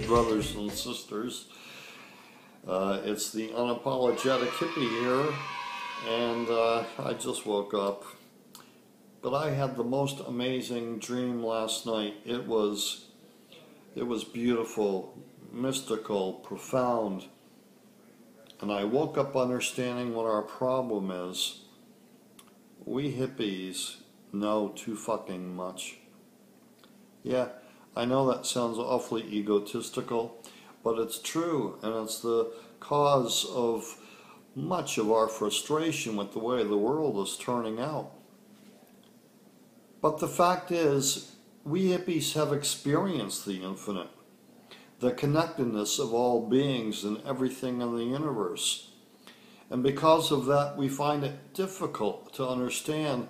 brothers and sisters. It's the Unapologetic Hippie here, and I just woke up. But I had the most amazing dream last night. It was beautiful, mystical, profound. And I woke up understanding what our problem is. We hippies know too fucking much. Yeah, I know that sounds awfully egotistical, but it's true, and it's the cause of much of our frustration with the way the world is turning out. But the fact is, we hippies have experienced the infinite, the connectedness of all beings and everything in the universe. And because of that, we find it difficult to understand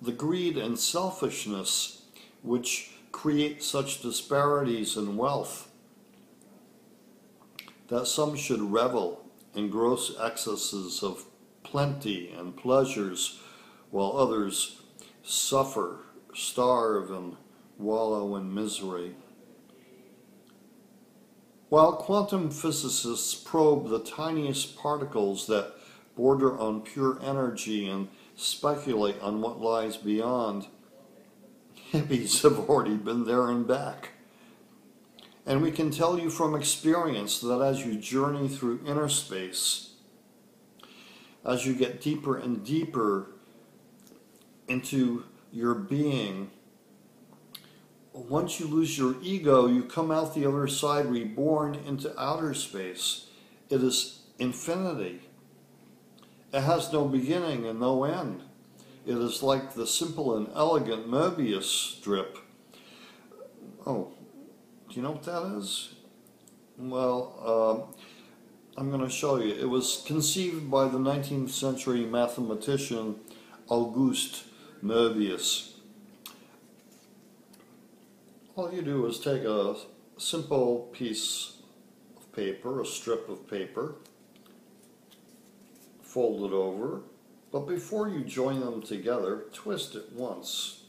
the greed and selfishness which create such disparities in wealth, that some should revel in gross excesses of plenty and pleasures, while others suffer, starve, and wallow in misery. While quantum physicists probe the tiniest particles that border on pure energy and speculate on what lies beyond, hippies have already been there and back. And we can tell you from experience that as you journey through inner space, as you get deeper and deeper into your being, once you lose your ego, you come out the other side reborn into outer space. It is infinity. It has no beginning and no end. It is like the simple and elegant Mobius strip. Oh, do you know what that is? Well, I'm going to show you. It was conceived by the 19th century mathematician Auguste Mobius. All you do is take a simple piece of paper, a strip of paper, fold it over, but before you join them together, twist it once.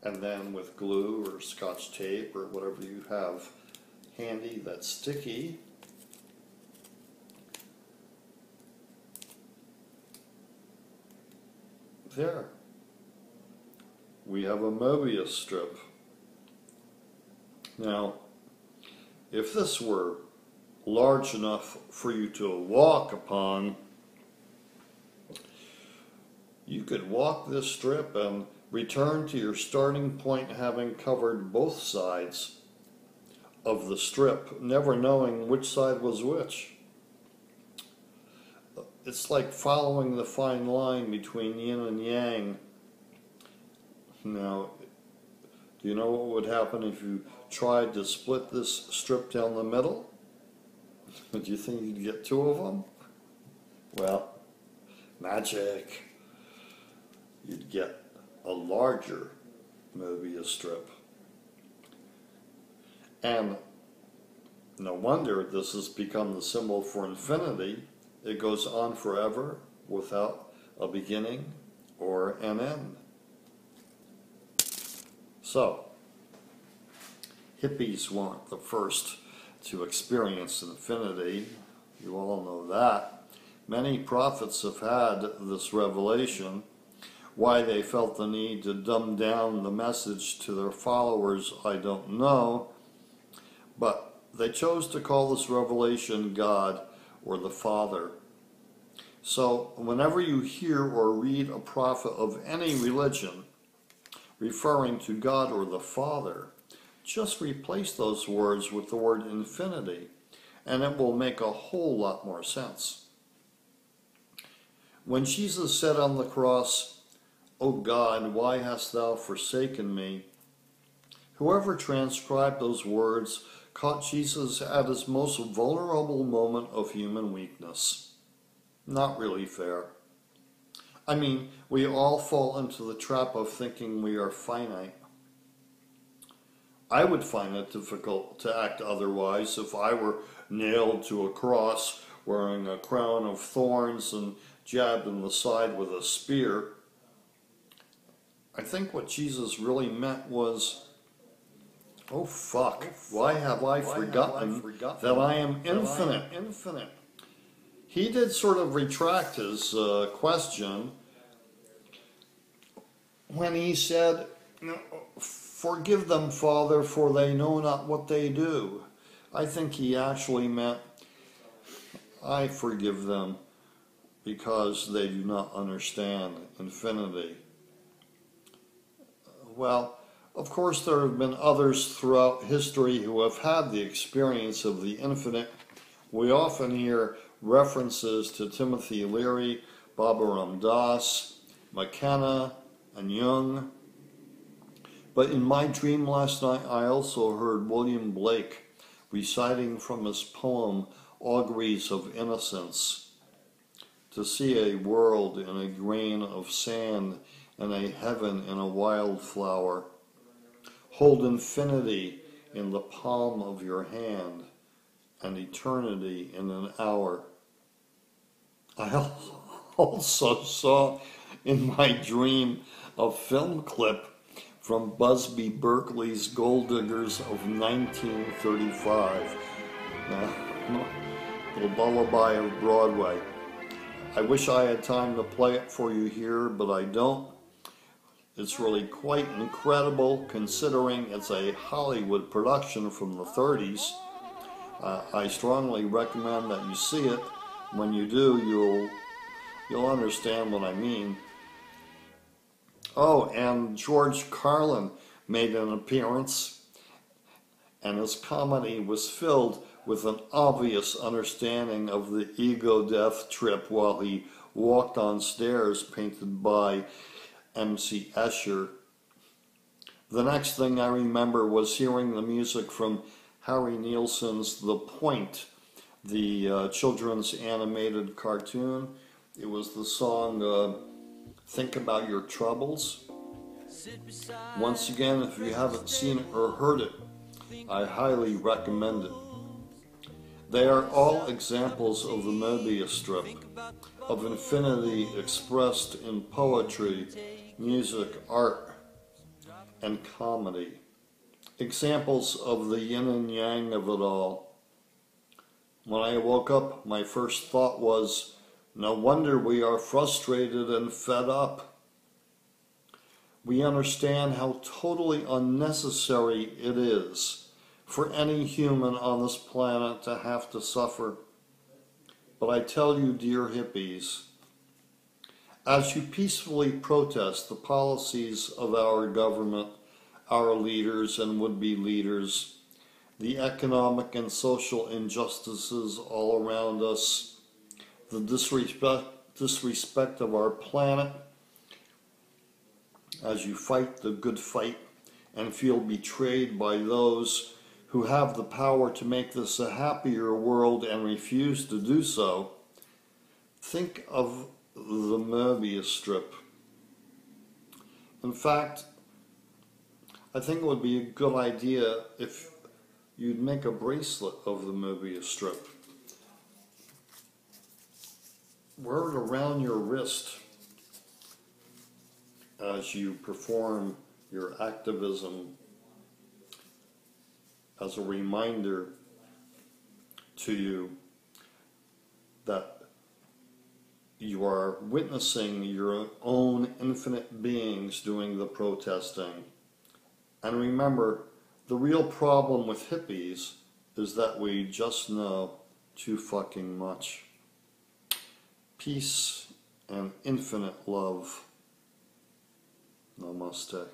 And then with glue or Scotch tape or whatever you have handy that's sticky, there. We have a Mobius strip. Now, if this were large enough for you to walk upon, you could walk this strip and return to your starting point having covered both sides of the strip, never knowing which side was which. It's like following the fine line between yin and yang. Now, do you know what would happen if you tried to split this strip down the middle? Do you think you'd get two of them? Well, magic. You'd get a larger Mobius strip. And no wonder this has become the symbol for infinity. It goes on forever without a beginning or an end. So, hippies weren't the first to experience infinity. You all know that. Many prophets have had this revelation. Why they felt the need to dumb down the message to their followers, I don't know. But they chose to call this revelation God or the Father. So, whenever you hear or read a prophet of any religion referring to God or the Father, just replace those words with the word infinity, and it will make a whole lot more sense. When Jesus said on the cross, "O God, why hast thou forsaken me?" whoever transcribed those words caught Jesus at his most vulnerable moment of human weakness. Not really fair. I mean, we all fall into the trap of thinking we are finite. I would find it difficult to act otherwise if I were nailed to a cross wearing a crown of thorns and jabbed in the side with a spear. I think what Jesus really meant was, Oh fuck, why have I forgotten that I am infinite? He did sort of retract his question when he said, "Forgive them, Father, for they know not what they do." I think he actually meant, I forgive them because they do not understand infinity. Well, of course there have been others throughout history who have had the experience of the infinite. We often hear references to Timothy Leary, Baba Ram Das, McKenna, and Jung. But in my dream last night, I also heard William Blake reciting from his poem Auguries of Innocence. To see a world in a grain of sand and a heaven in a wildflower. Hold infinity in the palm of your hand and eternity in an hour. I also saw in my dream a film clip from Busby Berkeley's Gold Diggers of 1935. The Lullaby of Broadway. I wish I had time to play it for you here, but I don't. It's really quite incredible considering it's a Hollywood production from the 30s. I strongly recommend that you see it. When you do, you'll understand what I mean. Oh, and George Carlin made an appearance, and his comedy was filled with an obvious understanding of the ego death trip while he walked on stairs painted by M.C. Escher. The next thing I remember was hearing the music from Harry Nielsen's The Point, the children's animated cartoon. It was the song Think About Your Troubles. Once again, if you haven't seen it or heard it, I highly recommend it. They are all examples of the Mobius strip, of infinity expressed in poetry, music, art, and comedy. Examples of the yin and yang of it all. When I woke up, my first thought was, no wonder we are frustrated and fed up. We understand how totally unnecessary it is for any human on this planet to have to suffer. But I tell you, dear hippies, as you peacefully protest the policies of our government, our leaders and would-be leaders, the economic and social injustices all around us, the disrespect of our planet, as you fight the good fight and feel betrayed by those who have the power to make this a happier world and refuse to do so, think of the Mobius strip. In fact, I think it would be a good idea if you'd make a bracelet of the Mobius strip. Wear it around your wrist as you perform your activism as a reminder to you that you are witnessing your own infinite beings doing the protesting. And remember, the real problem with hippies is that we just know too fucking much. Peace and infinite love. Namaste.